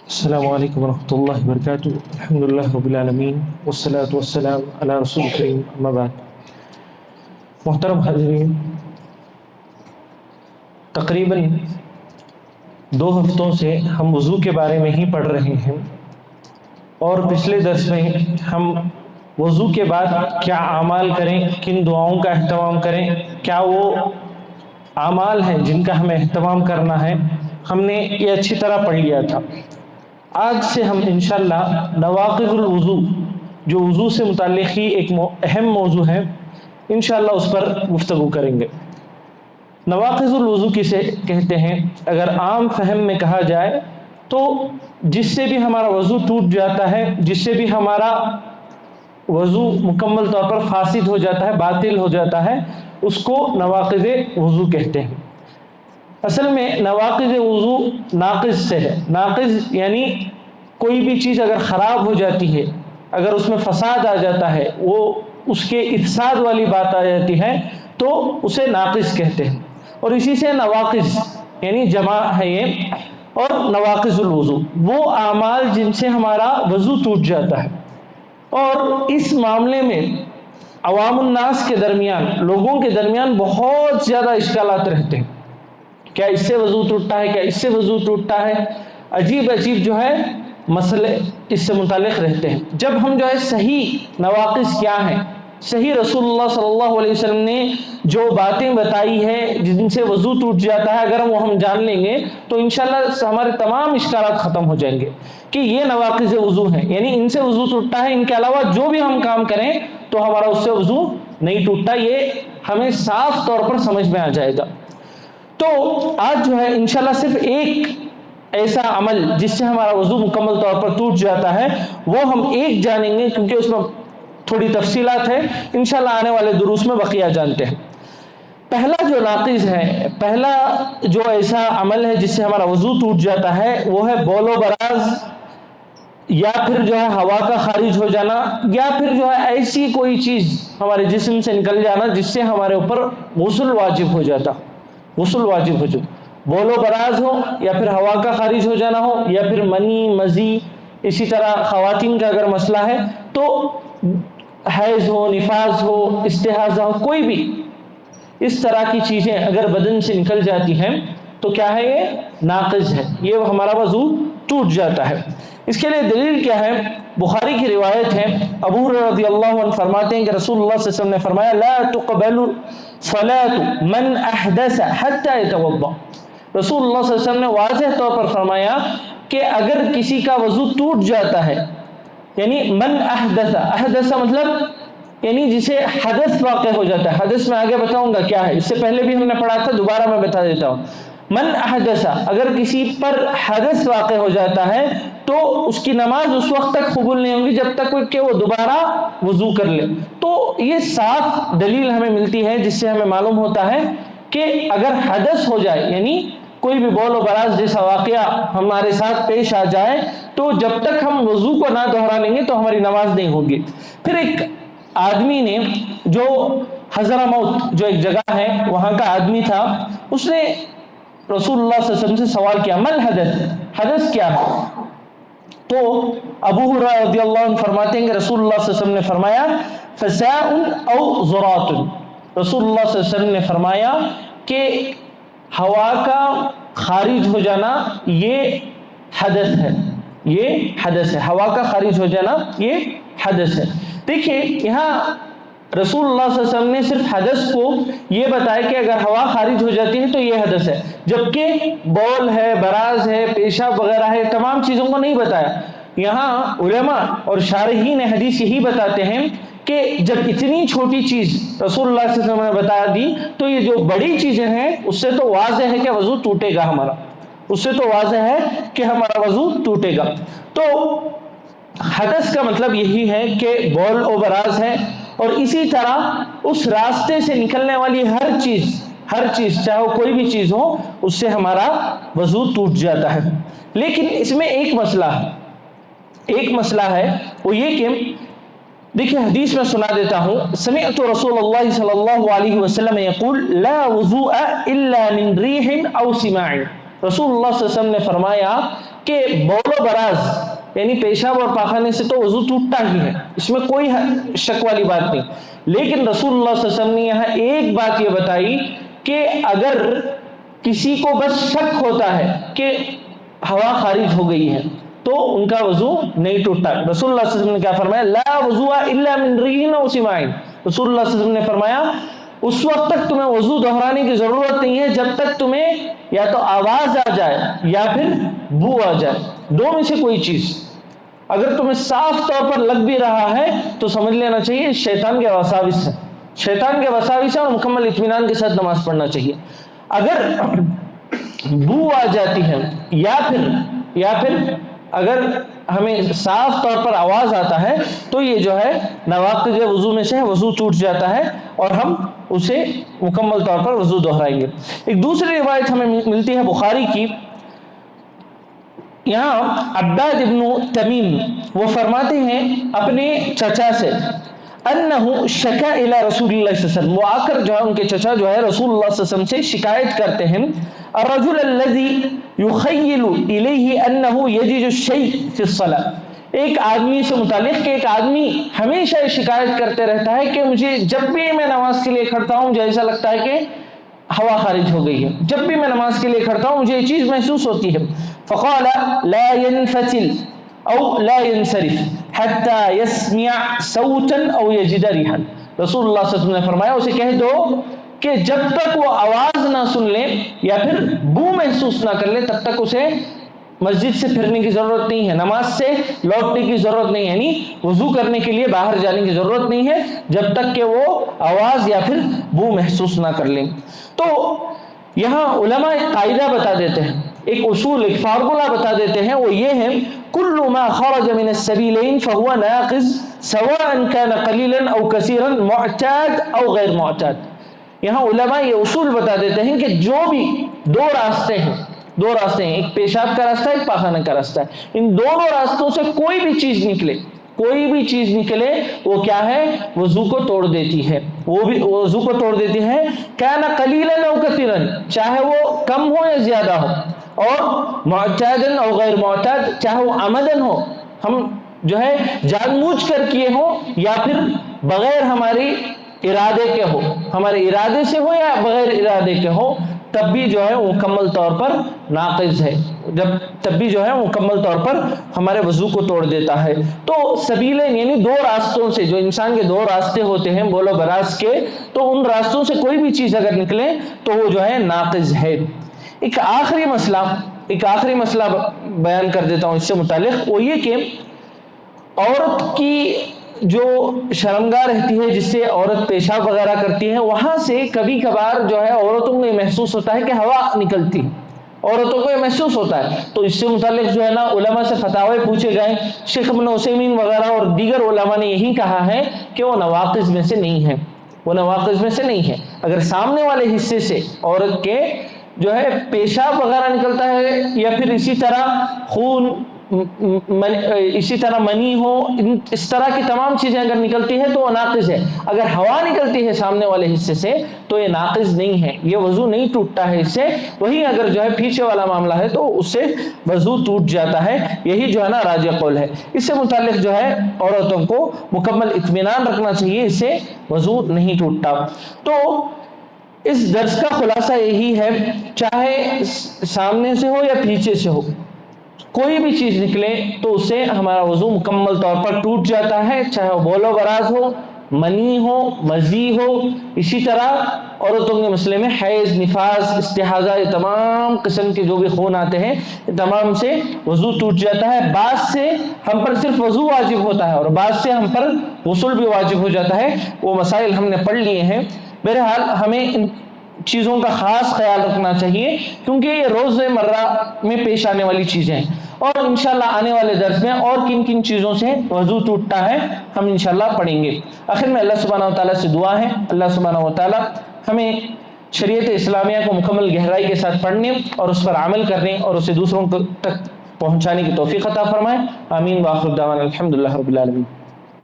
السلام علیکم ورحمۃ اللہ وبرکاتہ. الحمد للہ رب العالمین والصلاة والسلام علی رسول کریم اما بعد. محترم حاضرین، تقریباً 2 ہفتوں سے ہم وضو کے بارے میں ہی پڑھ رہے ہیں، اور پچھلے درس میں ہم وضو کے بعد کیا اعمال کریں، کن دعاؤں کا اہتمام کریں، کیا وہ اعمال ہیں جن کا ہمیں اہتمام کرنا ہے، ہم نے یہ اچھی طرح پڑھ لیا تھا. آج سے ہم انشاءاللہ نواقض الوضو، جو وضو سے متعلق ہی ایک اہم موضوع ہے، انشاءاللہ اس پر گفتگو کریں گے. نواقض الوضو کسے کہتے ہیں؟ اگر عام فہم میں کہا جائے تو جس سے بھی ہمارا وضو ٹوٹ جاتا ہے، جس سے بھی ہمارا وضو مکمل طور پر فاسد ہو جاتا ہے، باطل ہو جاتا ہے، اس کو نواقض وضو کہتے ہیں. اصل میں نواقض وضو ناقض سے ہے. ناقض یعنی کوئی بھی چیز اگر خراب ہو جاتی ہے، اگر اس میں فساد آ جاتا ہے، وہ اس کے افساد والی بات آ جاتی ہے تو اسے ناقض کہتے ہیں. اور اسی سے نواقض یعنی جمع ہے یہ. اور نواقض الوضو وہ اعمال جن سے ہمارا وضو ٹوٹ جاتا ہے. اور اس معاملے میں عوام الناس کے درمیان، لوگوں کے درمیان بہت زیادہ اشکالات رہتے ہیں. کیا اس سے وضو ٹوٹتا ہے، کیا اس سے وضو ٹوٹتا ہے، عجیب عجیب جو ہے مسئلے اس سے متعلق رہتے ہیں. جب ہم جو ہے صحیح نواقض کیا ہیں، صحیح رسول اللہ صلی اللہ علیہ وسلم نے جو باتیں بتائی ہے جن سے وضو ٹوٹ جاتا ہے، اگر وہ ہم جان لیں گے تو انشاءاللہ ہمارے تمام اشکالات ختم ہو جائیں گے کہ یہ نواقض وضو ہیں، یعنی ان سے وضو ٹوٹتا ہے، ان کے علاوہ جو بھی ہم کام کریں تو ہمارا اس سے وضو نہیں ٹوٹتا. یہ ہمیں صاف طور پر سمجھ میں آ جائے گا. تو آج جو ہے انشاءاللہ صرف ایک ایسا عمل جس سے ہمارا وضو مکمل طور پر ٹوٹ جاتا ہے وہ ہم ایک جانیں گے، کیونکہ اس میں تھوڑی تفصیلات ہے. انشاءاللہ آنے والے دروس میں بقیہ جانتے ہیں. پہلا جو ناقض ہے، پہلا جو ایسا عمل ہے جس سے ہمارا وضو ٹوٹ جاتا ہے، وہ ہے بول و براز، یا پھر جو ہے ہوا کا خارج ہو جانا، یا پھر جو ہے ایسی کوئی چیز ہمارے جسم سے نکل جانا جس سے ہمارے اوپر غسل واجب ہو جاتا. غسل واجب ہو جاتا، بول و براز ہو، یا پھر ہوا کا خارج ہو جانا ہو، یا پھر منی مزی. اسی طرح خواتین کا اگر مسئلہ ہے تو حیض ہو، نفاس ہو، استحاضہ ہو، کوئی بھی اس طرح کی چیزیں اگر بدن سے نکل جاتی ہیں تو کیا ہے؟ یہ ناقض ہے، یہ ہمارا وضو ٹوٹ جاتا ہے. اس کے لیے دلیل کیا ہے؟ بخاری کی روایت ہے، ابو ہریرہ رضی اللہ عنہ فرماتے ہیں کہ رسول اللہ صلی اللہ علیہ وسلم نے فرمایا لا تقبل صلاة من احدث حتى يتوضا. رسول اللہ صلی اللہ علیہ وسلم نے واضح طور پر فرمایا کہ اگر کسی کا وضو ٹوٹ جاتا ہے، یعنی من احدث، احدث مطلب یعنی جسے حدث واقع ہو جاتا ہے. حدث میں آگے بتاؤں گا کیا ہے، اس سے پہلے بھی ہم نے پڑھا تھا، دوبارہ میں بتا دیتا ہوں. من احدث، اگر کسی پر حدث واقع ہو جاتا ہے تو اس کی نماز اس وقت تک قبول نہیں ہوگی جب تک کہ وہ دوبارہ وضو کر لے. تو یہ صاف دلیل ہمیں ملتی ہے جس سے ہمیں معلوم ہوتا ہے کہ اگر حدث ہو جائے، یعنی کوئی بھی بول و براز جیسا واقعہ ہمارے ساتھ پیش آ جائے، تو جب تک ہم وضو کو نہ دہرا لیں گے تو ہماری نماز نہیں ہوگی. پھر ایک آدمی نے، جو حضرموت جو ایک جگہ ہے وہاں کا آدمی تھا، اس نے رسول اللہ صلی اللہ علیہ وسلم سے سوال کیا مل حدث، حدث کیا ہے؟ تو ابو ہریرہ رضی اللہ عنہ فرماتے ہیں کہ رسول اللہ صلی اللہ علیہ وسلم نے فرمایا فساء او ذرات. رسول اللہ صلی اللہ علیہ وسلم نے فرمایا کہ ہوا کا خارج ہو جانا یہ حدث ہے، یہ حدث ہے. ہوا کا خارج ہو جانا یہ حدث ہے. دیکھیے یہاں رسول اللہ صلی اللہ علیہ وسلم نے صرف حدث کو یہ بتایا کہ اگر ہوا خارج ہو جاتی ہے تو یہ حدث ہے، جبکہ بول ہے، براز ہے، پیشاب وغیرہ ہے، تمام چیزوں کو نہیں بتایا. یہاں علماء اور شارحین حدیث یہی بتاتے ہیں کہ جب اتنی چھوٹی چیز رسول اللہ صلی اللہ علیہ وسلم نے بتا دی تو یہ جو بڑی چیزیں ہیں اس سے تو واضح ہے کہ وضو ٹوٹے گا ہمارا، اس سے تو واضح ہے کہ ہمارا وضو ٹوٹے گا. تو حدث کا مطلب یہی ہے کہ بول و براز ہے، اور اسی طرح اس راستے سے نکلنے والی ہر چیز چاہے وہ کوئی بھی چیز ہو، اس سے ہمارا وضو ٹوٹ جاتا ہے. لیکن اس میں ایک مسئلہ ہے، وہ یہ کہ دیکھیں حدیث میں سنا دیتا ہوں، سمعت رسول اللہ صلی اللہ علیہ وسلم یقول لا وضوء الا من ریح او سماع. रसूलुल्लाह सल्लल्लाहु अलैहि वसल्लम ने फरमाया कि बौल बराज यानी पेशाब और पाखाने से तो वजू टूटता ही है, इसमें कोई शक वाली बात नहीं। लेकिन रसूलुल्लाह सल्लल्लाहु अलैहि वसल्लम ने यहाँ एक बात ये बताई कि अगर किसी को बस शक होता है कि हवा खारिज हो गई है तो उनका वजू नहीं टूटता। रसूलुल्लाह सल्लल्लाहु अलैहि वसल्लम ने क्या फरमाया, ला वज़ुआ इल्ला मिन रीहिन औ सिमाइन। रसूलुल्लाह सल्लल्लाहु अलैहि वसल्लम ने फरमाया उस वक्त तक तुम्हें वजू दोहराने की जरूरत नहीं है जब तक तुम्हें या तो आवाज आ जाए या फिर बू आ जाए, दो में से कोई चीज। अगर तुम्हें साफ तौर पर लग भी रहा है तो समझ लेना चाहिए शैतान के वसाविस है, शैतान के वसाविस है, और मुकम्मल इत्मीनान के साथ नमाज पढ़ना चाहिए। अगर बू आ जाती है या फिर अगर हमें साफ तौर पर आवाज आता है तो ये जो है नवाक़िज़ वज़ू में से है, वज़ू टूट जाता है और हम उसे मुकम्मल तौर पर वज़ू दोहराएंगे। एक दूसरी रिवायत हमें मिलती है बुखारी की, यहाँ अब्बाद इब्न तमीम वो फरमाते हैं अपने चचा से, अन्नहु शका इला रसूलुल्लाह सल्लल्लाहु अलैहि वसल्लम, वो आकर जो है उनके चचा जो है रसूलुल्लाह सल्लल्लाहु अलैहि वसल्लम से शिकायत करते हैं, अर्रजुल अल्लज़ी युखय्यिलु इलैहि अन्नहु यजिदु शै फी स्सलाह, एक आदमी से मुतालिक कि एक आदमी हमेशा शिकायत करते रहता है कि मुझे जब भी मैं नमाज के लिए खड़ता हूँ मुझे ऐसा लगता है कि हवा खारिज हो गई है, जब भी मैं नमाज के लिए खड़ता हूँ मुझे ये चीज़ महसूस होती है। फ़क़ाल ला यनफ़सिल औ ला यनसरिफ हत्ता यस्मिअ सौतन औ यजिद रिहन। रसूलुल्लाह सल्लल्लाहु अलैहि वसल्लम ने फरमाया उसे कह दो कि जब तक वो आवाज़ ना सुन ले या फिर बू महसूस ना कर ले तब तक उसे मस्जिद से फिरने की ज़रूरत नहीं है, नमाज से लौटने की ज़रूरत नहीं है, यानी वज़ू करने के लिए बाहर जाने की ज़रूरत नहीं है जब तक कि वो आवाज़ या फिर बू महसूस ना कर लें। तो यहाँ उलमा एक कायदा बता देते हैं, एक उसूल, एक फार्मूला बता देते हैं, वो ये है कुल्लु मा खरज मिन अस्सबीलैन फहुवा नाक़िज़ सवाअन कान क़लीलन औ कसीरन मुअताद औ गैर मुअताद। यहाँ उलमा ये उसूल बता देते हैं कि जो भी दो रास्ते हैं, एक पेशाब का रास्ता है, एक पाखाने का रास्ता है, इन दोनों रास्तों से कोई भी चीज निकले वो क्या है, वजू को तोड़ देती है, वो भी वजू को तोड़ देती है। काना कलीलन औ कसीरन, चाहे वो कम हो या ज्यादा हो, और मुअतादन औ गैर मुअताद, चाहे वो अमदन हो, हम जो है जानबूझ कर किए हो या फिर बगैर हमारी इरादे के हो, हमारे इरादे से हो या बगैर इरादे के हो, तब भी जो है वो मुकम्मल तौर पर नाक़िज़ है, तब भी जो है मुकम्मल तौर पर हमारे वज़ू को तोड़ देता है। तो सबीलें यानी दो रास्तों से, जो इंसान के दो रास्ते होते हैं बोलो बरास के, तो उन रास्तों से कोई भी चीज़ अगर निकले तो वो जो है नाक़िज़ है। एक आखिरी मसला बयान कर देता हूँ इससे मुतालिक, वो ये कि औरत की जो शर्मगाह रहती है जिससे औरत पेशाब वगैरह करती है, वहाँ से कभी कभार जो है औरतों को ये महसूस होता है कि हवा निकलती है, औरतों को ये महसूस होता है। तो इससे मुतालिक जो है ना उलमा से फतावे पूछे गए, शेख इब्न उसैमीन वगैरह और दीगर उलमा ने यही कहा है कि वो नवाक़िज़ में से नहीं है, वो नवाक़िज़ में से नहीं है। अगर सामने वाले हिस्से से औरत के जो है पेशाब वगैरह निकलता है या फिर इसी तरह खून, इसी तरह मनी हो, इस तरह की तमाम चीज़ें अगर निकलती है तो वो नाक़िज़ है। अगर हवा निकलती है सामने वाले हिस्से से तो ये नाक़िज़ नहीं है, ये वज़ू नहीं टूटता है इससे। वहीं अगर जो है पीछे वाला मामला है तो उससे वज़ू टूट जाता है, यही जो है ना राजिह कौल है। इससे मुताल्लिक़ जो है औरतों को मुकम्मल इत्मीनान रखना चाहिए, इससे वज़ू नहीं टूटता। तो इस दर्स का खुलासा यही है, चाहे सामने से हो या पीछे से हो, कोई भी चीज़ निकले तो उससे हमारा वज़ू मुकम्मल तौर पर टूट जाता है, चाहे वो बोलो बराज हो, मनी हो, मज़ी हो। इसी तरह औरतों के मसले में हैज़, निफास, इस्तिहाज़ा, ये तमाम किस्म के जो भी खून आते हैं तमाम से वज़ू टूट जाता है। बाद से हम पर सिर्फ वज़ू वाजिब होता है और बाद से हम पर गुस्ल भी वाजिब हो जाता है। वो मसाइल हमने पढ़ लिए हैं। बहरहाल हमें इन चीज़ों का ख़ास ख्याल रखना चाहिए क्योंकि ये रोज़मर्रा में पेश आने वाली चीज़ें हैं, और इंशाल्लाह आने वाले दर्स में और किन किन चीज़ों से वज़ू टूटता है हम इंशाल्लाह पढ़ेंगे। आखिर में अल्लाह सुब्हानहू व तआला से दुआ है, अल्लाह सुब्हानहू व तआला हमें शरीयत इस्लामिया को मुकम्मल गहराई के साथ पढ़ने और उस पर अमल करने और उसे दूसरों तक पहुँचाने की तौफीक अता फरमाए। आमीन व आखिर दावाना अल्हम्दुलिल्लाहि रब्बिल आलमीन।